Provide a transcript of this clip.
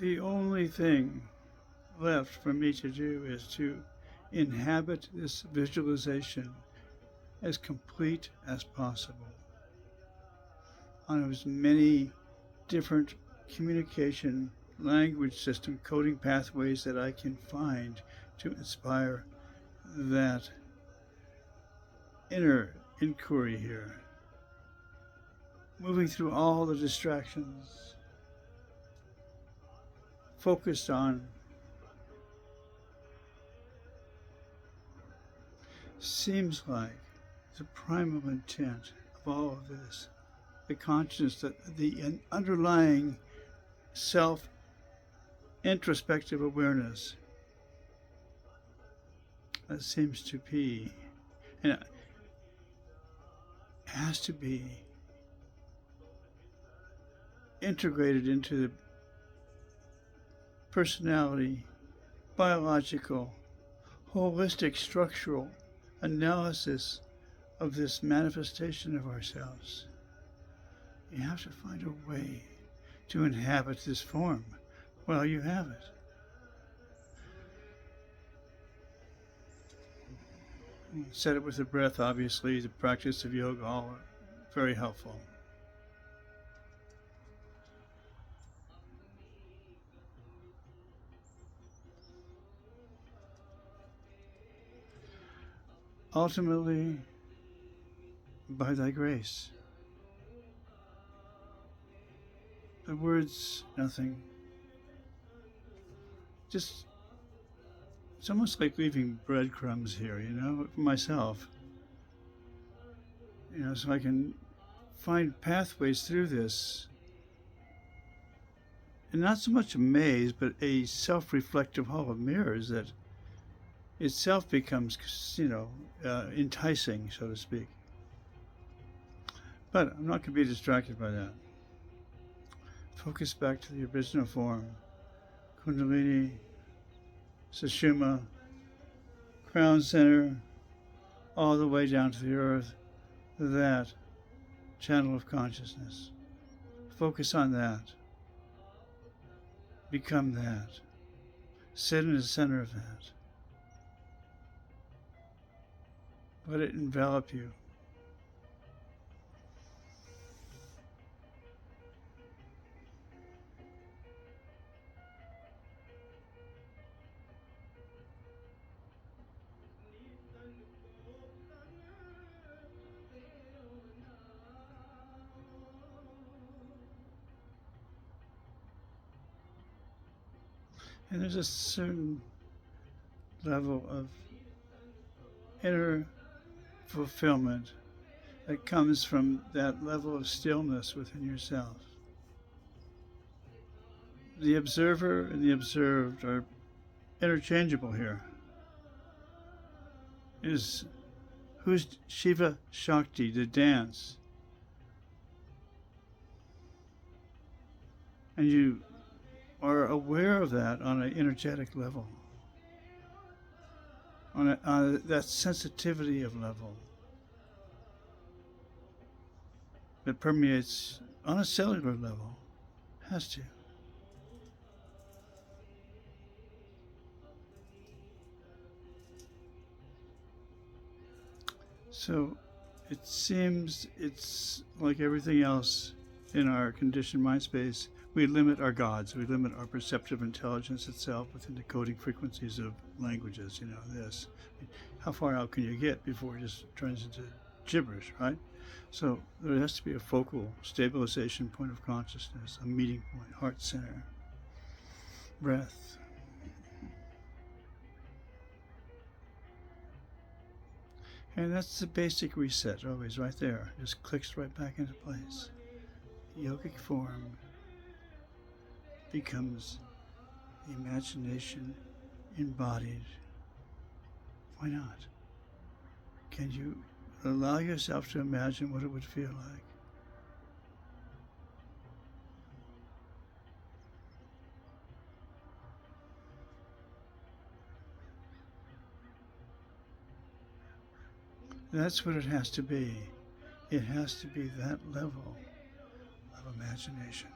The only thing left for me to do is to inhabit this visualization as complete as possible on as many different communication language system coding pathways that I can find to inspire that inner inquiry here, moving through all the distractions, focused on seems like the primal intent of all of this, the consciousness, that the underlying self introspective awareness that seems to be, and it has to be integrated into the personality, biological, holistic, structural analysis of this manifestation of ourselves. You have to find a way to inhabit this form while you have it. Set it with the breath, obviously, the practice of yoga, all very helpful. Ultimately, by thy grace. The words, nothing. Just, it's almost like leaving breadcrumbs here, for myself. So I can find pathways through this. And not so much a maze, but a self-reflective hall of mirrors that itself becomes, enticing, so to speak. But I'm not going to be distracted by that. Focus back to the original form. Kundalini, Sushumna, crown center, all the way down to the earth, that channel of consciousness. Focus on that. Become that. Sit in the center of that. Let it envelop you. And there's a certain level of inner fulfillment that comes from that level of stillness within yourself. The observer and the observed are interchangeable here. Who's Shiva Shakti, the dance? And you are aware of that on an energetic level, on that sensitivity of level that permeates on a cellular level, has to. So it seems it's like everything else in our conditioned mind space. We limit our gods. We limit our perceptive intelligence itself within the coding frequencies of languages. This. How far out can you get before it just turns into gibberish, right? So there has to be a focal stabilization point of consciousness, a meeting point, heart center, breath. And that's the basic reset, always right there. Just clicks right back into place. Yogic form becomes the imagination embodied. Why not? Can you allow yourself to imagine what it would feel like? That's what it has to be. It has to be that level of imagination.